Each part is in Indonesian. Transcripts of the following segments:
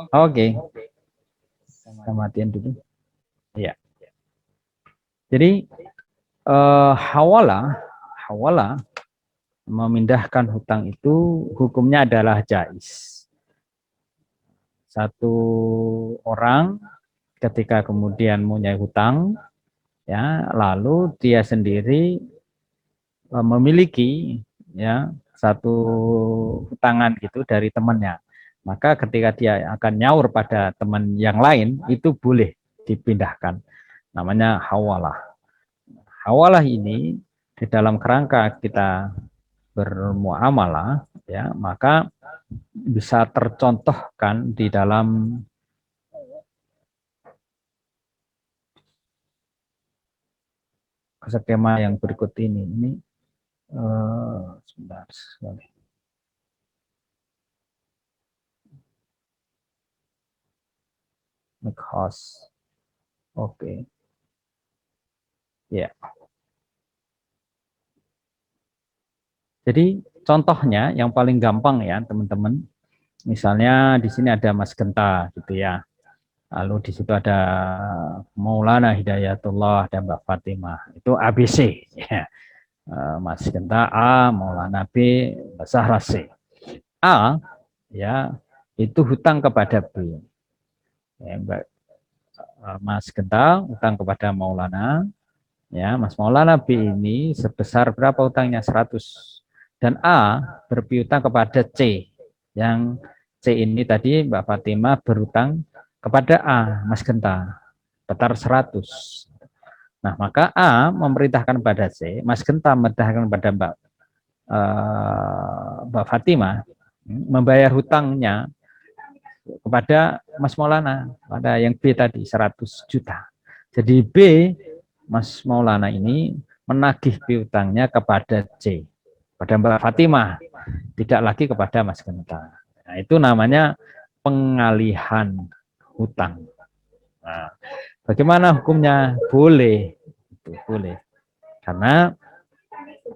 Oke, kita matiin dulu. Ya. Jadi hawala memindahkan hutang itu hukumnya adalah jais. Satu orang ketika kemudian punya hutang, ya, lalu dia sendiri memiliki, ya, satu hutangan gitu dari temannya. Maka ketika dia akan nyaur pada teman yang lain itu boleh dipindahkan. Namanya hawalah. Hawalah ini di dalam kerangka kita bermuamalah, ya, maka bisa tercontohkan di dalam skema yang berikut ini. Ini sebentar sekali. Make host. Oke. Ya. Jadi contohnya yang paling gampang ya teman-teman. Misalnya di sini ada Mas Genta gitu ya. Lalu di situ ada Maulana Hidayatullah dan Mbak Fatimah. Itu ABC ya. Mas Genta A, Maulana B, Mbak Zahra C. A ya itu hutang kepada B. Ya, Mbak Mas Genta hutang kepada Maulana. Ya, Mas Maulana B ini sebesar berapa hutangnya? 100. Dan A berpiutang kepada C. Yang C ini tadi Mbak Fatimah berutang kepada A, Mas Genta, sekitar 100. Nah, maka A memerintahkan pada C, Mas Genta memerintahkan pada Mbak Fatimah membayar hutangnya kepada Mas Maulana, pada yang B tadi 100 juta. Jadi B, Mas Maulana ini menagih piutangnya kepada C, pada Mbak Fatimah, tidak lagi kepada Mas Genta. Nah, itu namanya pengalihan hutang. Nah, bagaimana hukumnya? Boleh, itu boleh. Karena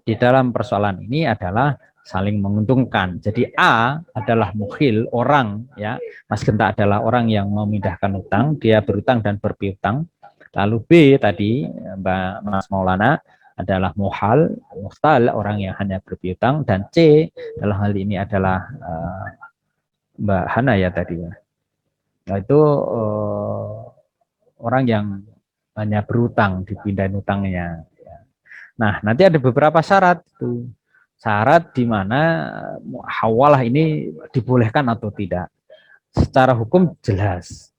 di dalam persoalan ini adalah saling menguntungkan. Jadi A adalah mukhil, orang, ya. Mas Genta adalah orang yang memindahkan hutang, dia berutang dan berpiutang. Lalu B tadi Mbak Mas Maulana adalah muhal, muhtal, orang yang hanya berpiutang, dan C dalam hal ini adalah Mbak Hana ya tadi. Nah, itu orang yang hanya berutang, dipindahin utangnya. Nah, nanti ada beberapa syarat itu. Syarat di mana hawalah ini dibolehkan atau tidak. Secara hukum jelas.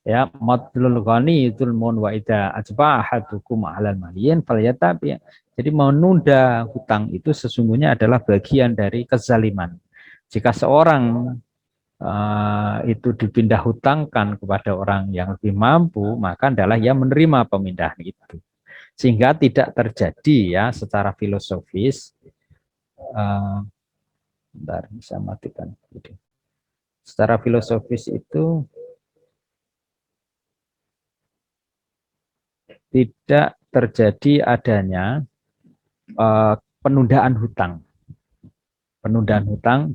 Ya, matlul ghani zulmun wa idza ajba ahadukum 'alal maliyin falyatabi. Jadi menunda hutang itu sesungguhnya adalah bagian dari kezaliman. Jika seorang itu dipindah hutangkan kepada orang yang lebih mampu, maka adalah yang menerima pemindahan itu. Sehingga tidak terjadi ya secara filosofis, bentar, bisa matikan. Secara filosofis itu tidak terjadi adanya penundaan hutang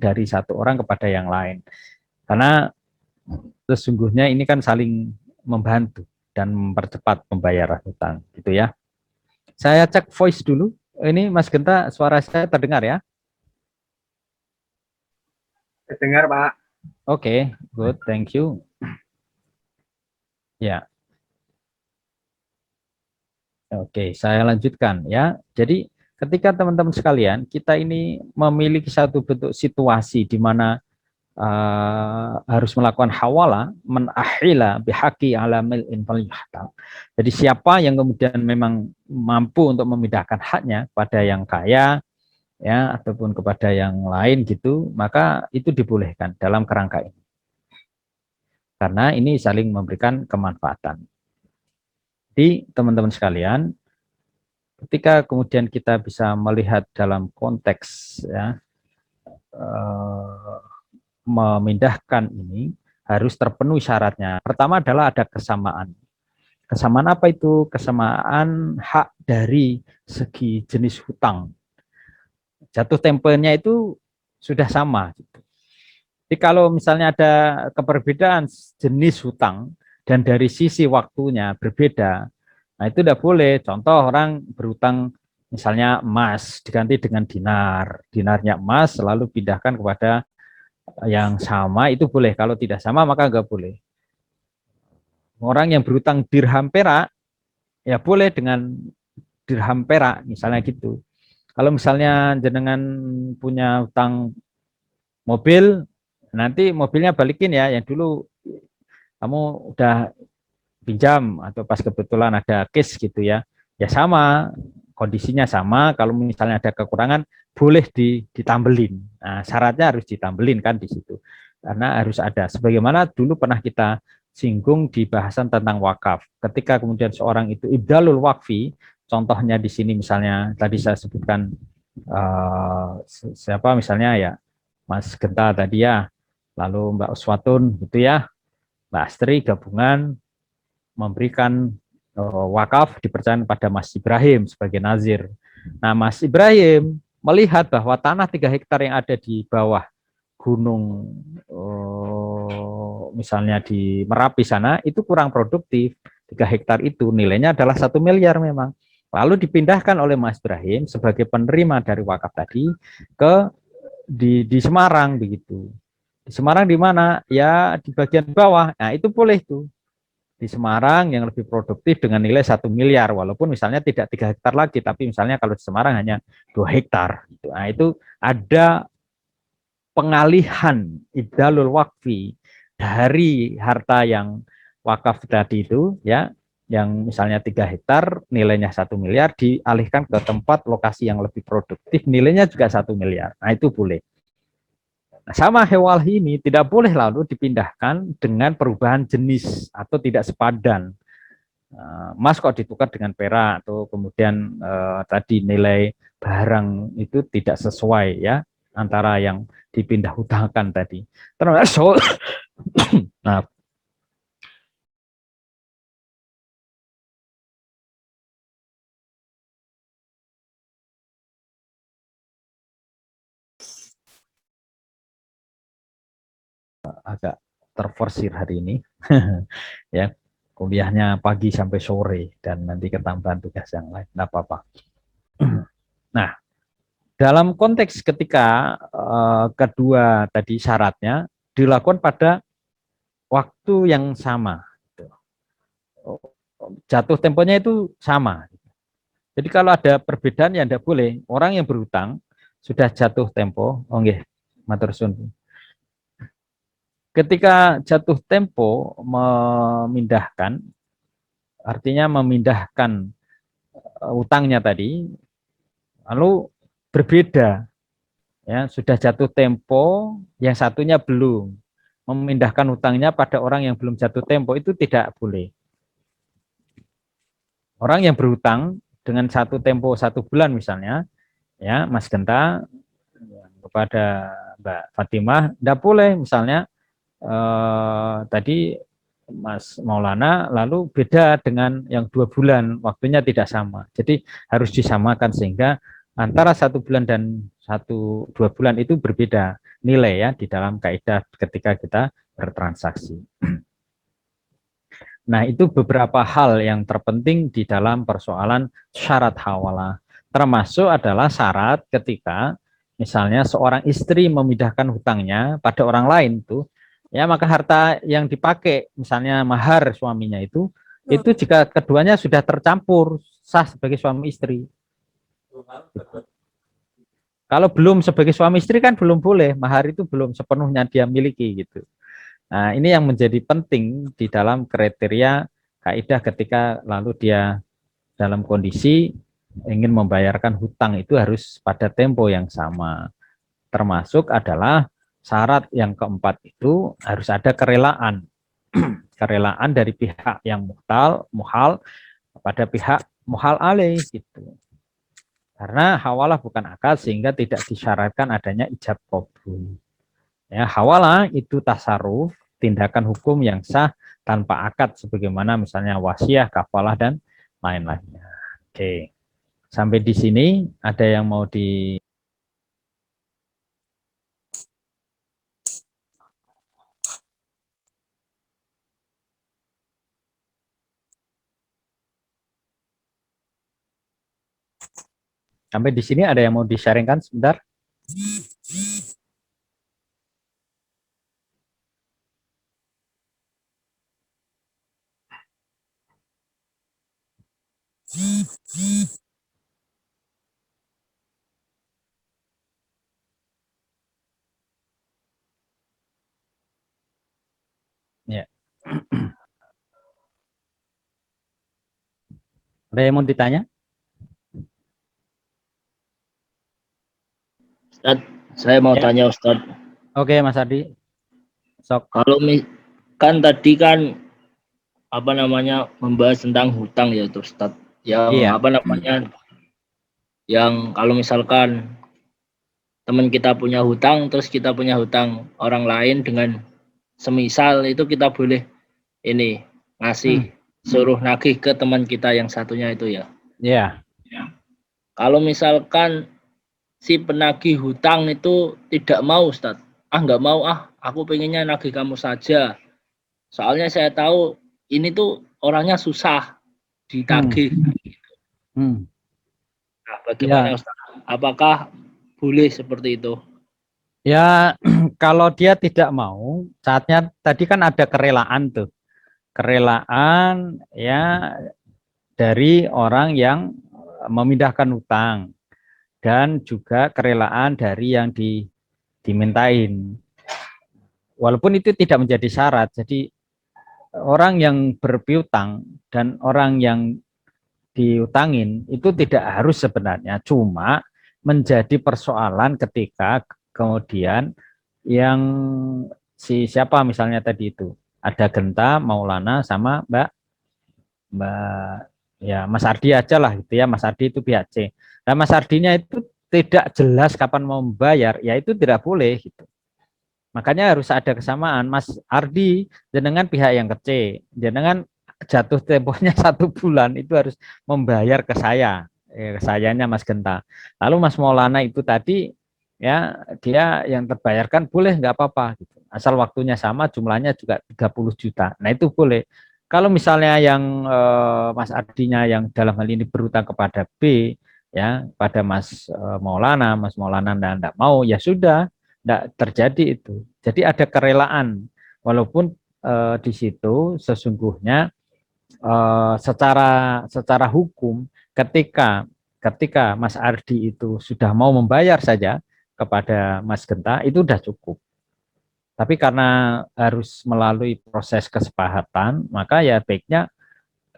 dari satu orang kepada yang lain. Karena sesungguhnya ini kan saling membantu dan mempercepat pembayaran hutang, gitu ya. Saya cek voice dulu. Ini Mas Genta, suara saya terdengar ya? Terdengar, Pak. Oke, good, thank you. Ya, oke, saya lanjutkan ya. Jadi ketika teman-teman sekalian, kita ini memiliki satu bentuk situasi di mana harus melakukan hawala, menahila bihaqi ala mil'in falyuhtam. Jadi siapa yang kemudian memang mampu untuk memindahkan haknya pada yang kaya, ya, ataupun kepada yang lain gitu, maka itu dibolehkan dalam kerangka ini. Karena ini saling memberikan kemanfaatan. Jadi teman-teman sekalian, ketika kemudian kita bisa melihat dalam konteks ya, memindahkan ini harus terpenuhi syaratnya. Pertama adalah ada kesamaan. Kesamaan apa itu? Kesamaan hak dari segi jenis hutang. Jatuh temponya itu sudah sama. Jadi kalau misalnya ada keperbedaan jenis hutang dan dari sisi waktunya berbeda, nah itu tidak boleh. Contoh orang berutang misalnya emas diganti dengan dinar, dinarnya emas lalu pindahkan kepada yang sama itu boleh. Kalau tidak sama maka nggak boleh. Orang yang berutang dirham perak ya boleh dengan dirham perak misalnya gitu. Kalau misalnya jenengan punya utang mobil, nanti mobilnya balikin ya yang dulu kamu udah pinjam atau pas kebetulan ada case gitu ya. Ya sama, kondisinya sama, kalau misalnya ada kekurangan boleh ditambelin. Nah, syaratnya harus ditambelin kan di situ. Karena harus ada sebagaimana dulu pernah kita singgung di bahasan tentang wakaf. Ketika kemudian seorang itu ibdalul wakfi, contohnya di sini misalnya tadi saya sebutkan siapa misalnya ya Mas Genta tadi ya, lalu Mbak Uswatun gitu ya, Mbak Astri gabungan memberikan wakaf dipercayakan pada Mas Ibrahim sebagai nazir. Nah, Mas Ibrahim melihat bahwa tanah 3 hektar yang ada di bawah gunung misalnya di Merapi sana itu kurang produktif. 3 hektar itu nilainya adalah 1 miliar memang. Lalu dipindahkan oleh Mas Ibrahim sebagai penerima dari wakaf tadi ke di Semarang begitu. Di Semarang di mana? Ya di bagian bawah. Nah, itu boleh tuh di Semarang yang lebih produktif dengan nilai 1 miliar, walaupun misalnya tidak 3 hektar lagi, tapi misalnya kalau di Semarang hanya 2 hektar. Nah, itu ada pengalihan ibdalul wakfi dari harta yang wakaf tadi itu, ya, yang misalnya 3 hektar nilainya 1 miliar dialihkan ke tempat lokasi yang lebih produktif nilainya juga 1 miliar. Nah, itu boleh. Nah, sama hewan ini tidak boleh lalu dipindahkan dengan perubahan jenis atau tidak sepadan. Emas kok ditukar dengan perak atau kemudian tadi nilai barang itu tidak sesuai ya antara yang dipindah hutangkan tadi. Termasuk nah, agak terforsir hari ini ya kuliahnya pagi sampai sore dan nanti ketambahan tugas yang lain. Tidak apa-apa. Nah, dalam konteks ketika kedua tadi syaratnya dilakukan pada waktu yang sama. Jatuh temponya itu sama. Jadi kalau ada perbedaan ya tidak boleh. Orang yang berhutang sudah jatuh tempo, oh nggih, matur suwun. Ketika jatuh tempo memindahkan, artinya memindahkan utangnya tadi, lalu berbeda, ya sudah jatuh tempo, yang satunya belum. Memindahkan utangnya pada orang yang belum jatuh tempo itu tidak boleh. Orang yang berhutang dengan satu tempo 1 bulan misalnya, ya Mas Genta kepada Mbak Fatimah, tidak boleh misalnya tadi Mas Maulana lalu beda dengan yang 2 bulan waktunya tidak sama. Jadi harus disamakan sehingga antara 1 bulan dan 1-2 bulan itu berbeda nilai ya di dalam kaidah ketika kita bertransaksi. Nah, itu beberapa hal yang terpenting di dalam persoalan syarat hawalah. Termasuk adalah syarat ketika misalnya seorang istri memindahkan hutangnya pada orang lain tuh, ya maka harta yang dipakai misalnya mahar suaminya itu jika keduanya sudah tercampur sah sebagai suami istri. Kalau belum sebagai suami istri kan belum boleh, mahar itu belum sepenuhnya dia miliki gitu. Nah, ini yang menjadi penting di dalam kriteria kaidah ketika lalu dia dalam kondisi ingin membayarkan hutang itu harus pada tempo yang sama. Termasuk adalah syarat yang keempat itu harus ada kerelaan. Kerelaan dari pihak yang muhal pada pihak muhal alaih gitu. Karena hawalah bukan akad sehingga tidak disyaratkan adanya ijab qabul. Ya, hawalah itu tasarruf, tindakan hukum yang sah tanpa akad sebagaimana misalnya wasiah, kafalah dan lain-lainnya. Oke. Sampai di sini ada yang mau di Sampai di sini ada yang mau di-sharingkan sebentar? Ya. Ada yang mau ditanya? Ustadz, saya mau Ya. tanya Ustadz, Oke, Mas Ardi. Sok. kalau kan tadi kan apa namanya membahas tentang hutang ya tuh Ustadz, yang Iya. apa namanya, yang kalau misalkan teman kita punya hutang, terus kita punya hutang orang lain dengan semisal itu kita boleh ini ngasih suruh nagih ke teman kita yang satunya itu ya. Iya. Kalau misalkan si penagih hutang itu tidak mau Ustadz, nggak mau aku pengennya nagih kamu saja. Soalnya saya tahu ini tuh orangnya susah ditagih. Nah, bagaimana Ya. Ustadz? Apakah boleh seperti itu? Ya, kalau dia tidak mau, saatnya tadi kan ada kerelaan tuh. Kerelaan ya dari orang yang memindahkan hutang dan juga kerelaan dari yang dimintain. Walaupun itu tidak menjadi syarat. Jadi orang yang berpiutang dan orang yang diutangin itu tidak harus sebenarnya, cuma menjadi persoalan ketika kemudian yang siapa misalnya tadi itu ada Genta, Maulana sama Mbak ya Mas Ardi aja lah gitu ya, Mas Ardi itu pihak C. Nah Mas Ardinya itu tidak jelas kapan mau membayar, ya itu tidak boleh gitu. Makanya harus ada kesamaan. Mas Ardi dengan pihak yang kecil, dengan jatuh temponya 1 bulan itu harus membayar ke saya, ke sayanya Mas Genta. Lalu Mas Maulana itu tadi ya dia yang terbayarkan boleh nggak apa-apa gitu. Asal waktunya sama, jumlahnya juga 30 juta. Nah itu boleh. Kalau misalnya yang Mas Ardinya yang dalam hal ini berutang kepada B, ya pada Mas Maulana enggak mau, ya sudah, enggak terjadi itu. Jadi ada kerelaan, walaupun di situ sesungguhnya secara hukum ketika Mas Ardi itu sudah mau membayar saja kepada Mas Genta itu sudah cukup. Tapi karena harus melalui proses kesepakatan, maka ya baiknya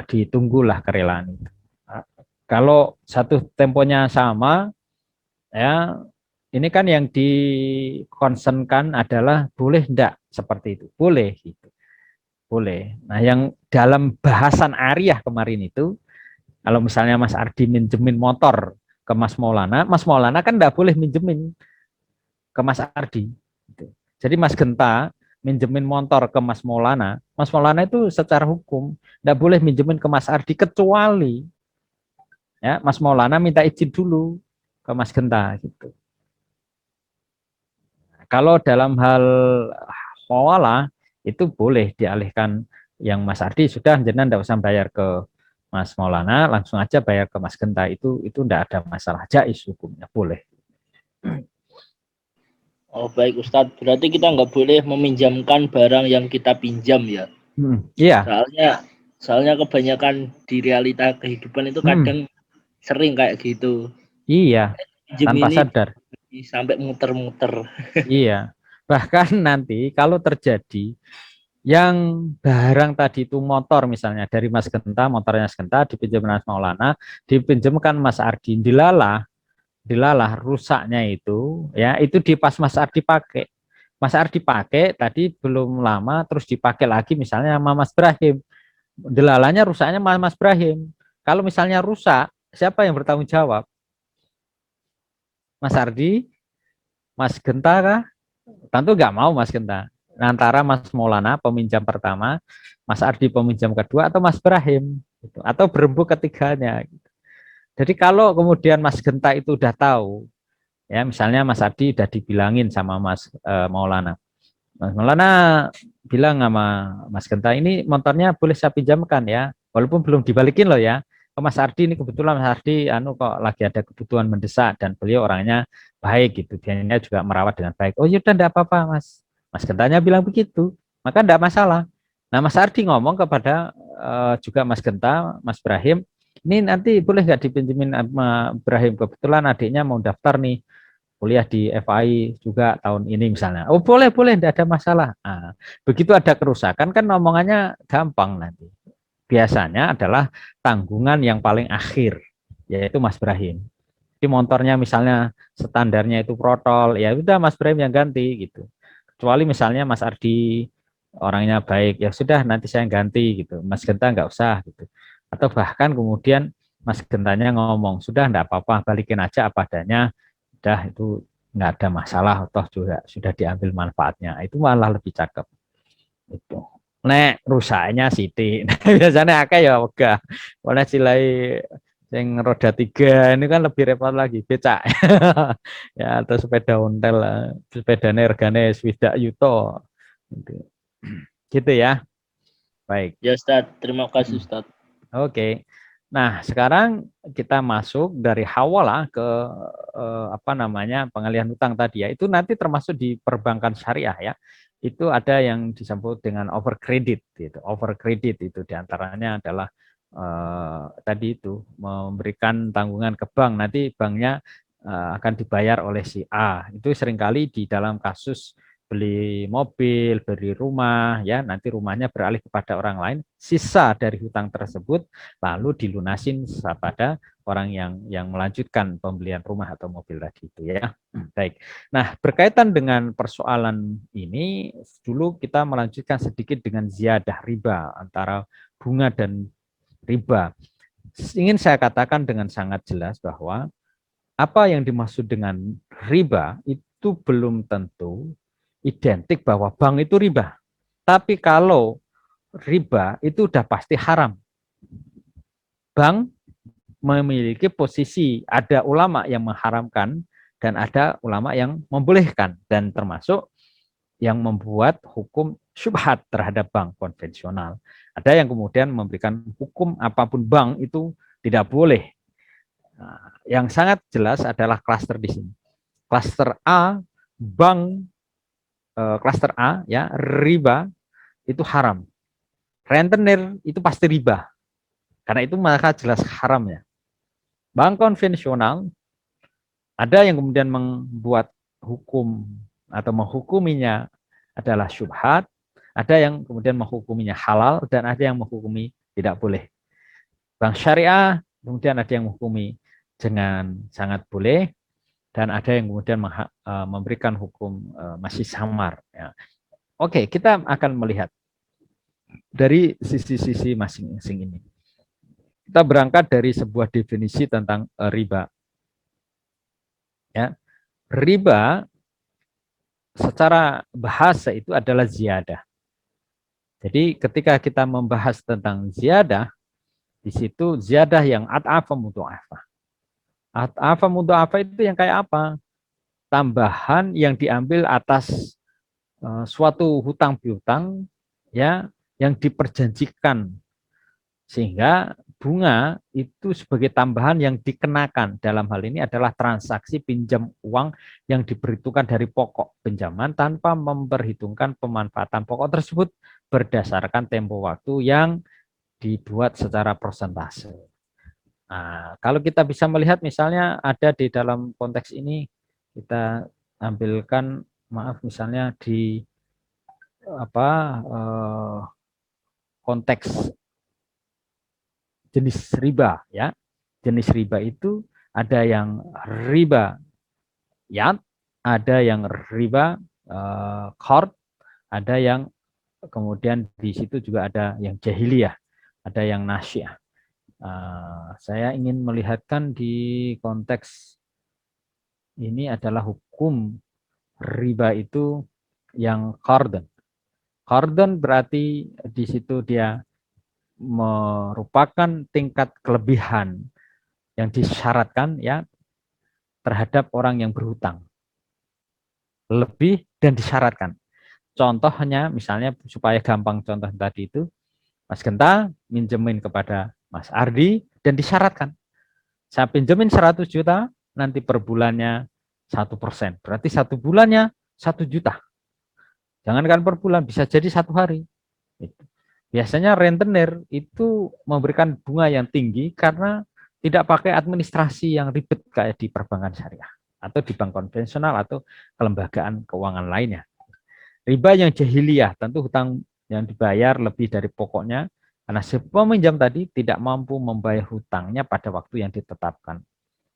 ditunggulah kerelaan itu. Kalau satu temponya sama, ya ini kan yang dikonsenkan adalah boleh enggak seperti itu, boleh gitu, boleh. Nah yang dalam bahasan Ariyah kemarin itu, kalau misalnya Mas Ardi minjemin motor ke Mas Maulana kan enggak boleh minjemin ke Mas Ardi. Jadi Mas Genta minjemin motor ke Mas Maulana itu secara hukum enggak boleh minjemin ke Mas Ardi kecuali ya Mas Maulana minta izin dulu ke Mas Genta gitu. Kalau dalam hal hawalah itu boleh dialihkan, yang Mas Ardi sudah jenengan tidak usah bayar ke Mas Maulana, langsung aja bayar ke Mas Genta, itu tidak ada masalah, jais hukumnya, boleh. Oh baik Ustadz, berarti kita nggak boleh meminjamkan barang yang kita pinjam ya? Iya. Soalnya kebanyakan di realita kehidupan itu kadang sering kayak gitu. Iya, tanpa sadar. Sampai muter-muter. Iya, bahkan nanti kalau terjadi yang barang tadi itu motor misalnya dari Mas Genta, motornya Mas Genta dipinjam Mas Maulana, dipinjamkan Mas Ardi, dilalah rusaknya itu, ya itu di pas Mas Ardi pakai. Mas Ardi pakai tadi belum lama terus dipakai lagi misalnya sama Mas Brahim. Delalanya rusaknya Mas Brahim. Kalau misalnya rusak, siapa yang bertanggung jawab? Mas Ardi, Mas Genta kah? Tentu nggak mau Mas Genta. Antara Mas Maulana peminjam pertama, Mas Ardi peminjam kedua, atau Mas Brahim, gitu. Atau berembuk ketiganya. Gitu. Jadi kalau kemudian Mas Genta itu udah tahu, ya misalnya Mas Ardi udah dibilangin sama Mas Maulana, Mas Maulana bilang sama Mas Genta, ini motornya boleh saya pinjamkan ya, walaupun belum dibalikin loh ya, Mas Ardi ini kebetulan Mas Ardi kok lagi ada kebutuhan mendesak dan beliau orangnya baik gitu, dia juga merawat dengan baik. Oh yaudah enggak apa-apa Mas. Mas Gentanya bilang begitu, maka enggak masalah. Nah Mas Ardi ngomong kepada juga Mas Genta, Mas Brahim, ini nanti boleh nggak dipinjemin sama Brahim, kebetulan adiknya mau daftar nih kuliah di FAI juga tahun ini misalnya. Oh boleh boleh, tidak ada masalah. Nah, begitu ada kerusakan kan omongannya gampang nanti. Biasanya adalah tanggungan yang paling akhir, yaitu Mas Brahim. Di motornya misalnya standarnya itu protol, ya udah Mas Brahim yang ganti gitu. Kecuali misalnya Mas Ardi orangnya baik, ya sudah nanti saya ganti gitu. Mas Genta nggak usah gitu. Atau bahkan kemudian Mas Gentanya ngomong, sudah enggak apa-apa, balikin aja apa adanya, udah itu nggak ada masalah, toh juga sudah diambil manfaatnya, itu malah lebih cakep itu. Nek rusaknya Siti, biasanya akeh ya wegah, oleh silai yang roda 3 ini kan lebih repot lagi, becak ya, atau sepeda ontel, sepeda regane swidak yuto gitu ya. Baik. Ya Ustadz, terima kasih Ustadz. Oke. Nah, sekarang kita masuk dari hawalah ke apa namanya, pengalihan hutang tadi ya. Itu nanti termasuk di perbankan syariah ya. Itu ada yang disebut dengan overcredit gitu. Overcredit itu diantaranya adalah tadi itu memberikan tanggungan ke bank, nanti banknya akan dibayar oleh si A. Itu seringkali di dalam kasus beli mobil, beli rumah, ya nanti rumahnya beralih kepada orang lain, sisa dari hutang tersebut lalu dilunasin kepada orang yang melanjutkan pembelian rumah atau mobil tadi itu ya. Baik. Nah, berkaitan dengan persoalan ini, dulu kita melanjutkan sedikit dengan ziyadah riba, antara bunga dan riba. Ingin saya katakan dengan sangat jelas bahwa apa yang dimaksud dengan riba itu belum tentu identik bahwa bank itu riba. Tapi kalau riba itu udah pasti haram. Bank memiliki posisi, ada ulama yang mengharamkan dan ada ulama yang membolehkan, dan termasuk yang membuat hukum syubhat terhadap bank konvensional. Ada yang kemudian memberikan hukum apapun bank itu tidak boleh. Nah, yang sangat jelas adalah klaster di sini. Klaster A, bank klaster A ya, riba itu haram. Rentenir itu pasti riba. Karena itu maka jelas haram ya. Bank konvensional ada yang kemudian membuat hukum atau menghukuminya adalah syubhat, ada yang kemudian menghukuminya halal, dan ada yang menghukumi tidak boleh. Bank syariah kemudian ada yang menghukumi dengan sangat boleh, dan ada yang kemudian memberikan hukum masih samar. Ya. Oke, kita akan melihat dari sisi-sisi masing-masing ini. Kita berangkat dari sebuah definisi tentang riba. Ya, riba secara bahasa itu adalah ziyadah. Jadi ketika kita membahas tentang ziyadah, di situ ziyadah yang at'afa mudha'afa. At'afa mudha'afa itu yang kayak apa? Tambahan yang diambil atas suatu hutang piutang ya, yang diperjanjikan, sehingga bunga itu sebagai tambahan yang dikenakan. Dalam hal ini adalah transaksi pinjam uang yang diperhitungkan dari pokok pinjaman tanpa memperhitungkan pemanfaatan pokok tersebut berdasarkan tempo waktu yang dibuat secara persentase. Nah, kalau kita bisa melihat misalnya ada di dalam konteks ini, kita ambilkan, maaf misalnya di konteks jenis riba ya. Jenis riba itu ada yang riba yat, ada yang riba qard, ada yang kemudian di situ juga ada yang jahiliyah, ada yang nasyiyah. Saya ingin melihatkan di konteks ini adalah hukum riba itu yang qardun. Qardun berarti di situ dia merupakan tingkat kelebihan yang disyaratkan ya terhadap orang yang berhutang. Lebih dan disyaratkan. Contohnya misalnya supaya gampang contoh tadi itu, Mas Genta minjemin kepada Mas Ardi, dan disyaratkan saya pinjemin 100 juta, nanti per bulannya 1%. Berarti 1 bulannya 1 juta. Jangankan per bulan, bisa jadi 1 hari. Biasanya rentenir itu memberikan bunga yang tinggi karena tidak pakai administrasi yang ribet kayak di perbankan syariah atau di bank konvensional atau kelembagaan keuangan lainnya. Riba yang jahiliyah, tentu hutang yang dibayar lebih dari pokoknya karena si peminjam tadi tidak mampu membayar hutangnya pada waktu yang ditetapkan.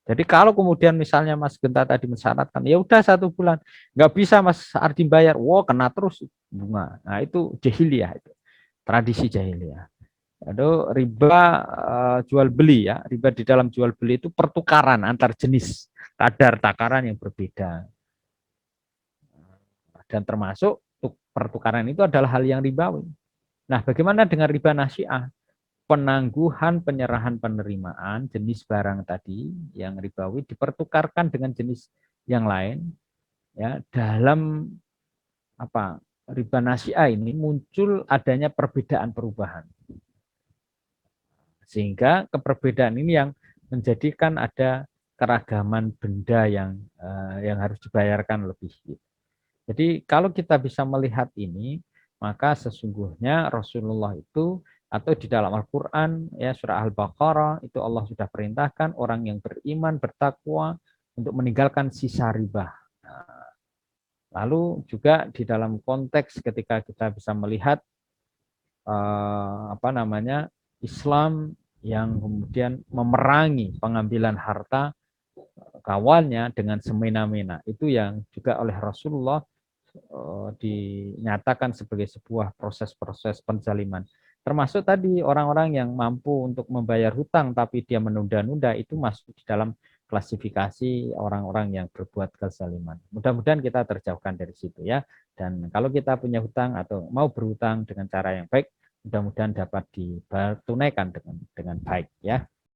Jadi kalau kemudian misalnya Mas Genta tadi mensyaratkan, ya udah 1 bulan, nggak bisa Mas Ardi bayar, wah kena terus bunga. Nah itu jahiliyah, itu tradisi jahiliyah. Itu riba jual beli ya, riba di dalam jual beli itu pertukaran antar jenis, kadar takaran yang berbeda. Dan termasuk pertukaran itu adalah hal yang ribawi. Nah, bagaimana dengan riba nasi'ah? Penangguhan penyerahan penerimaan jenis barang tadi yang ribawi dipertukarkan dengan jenis yang lain ya dalam apa riba nasi'ah ini muncul adanya perbedaan perubahan sehingga keperbedaan ini yang menjadikan ada keragaman benda yang harus dibayarkan lebih. Jadi kalau kita bisa melihat ini maka sesungguhnya Rasulullah itu atau di dalam Al-Quran ya surah Al-Baqarah itu Allah sudah perintahkan orang yang beriman bertakwa untuk meninggalkan sisa riba. Nah, lalu juga di dalam konteks ketika kita bisa melihat Islam yang kemudian memerangi pengambilan harta kawannya dengan semena-mena itu yang juga oleh Rasulullah dinyatakan sebagai sebuah proses-proses penzaliman. Termasuk tadi orang-orang yang mampu untuk membayar hutang tapi dia menunda-nunda itu masuk di dalam klasifikasi orang-orang yang berbuat kezaliman. Mudah-mudahan kita terjauhkan dari situ ya. Dan kalau kita punya hutang atau mau berhutang dengan cara yang baik, mudah-mudahan dapat ditunaikan dengan baik ya.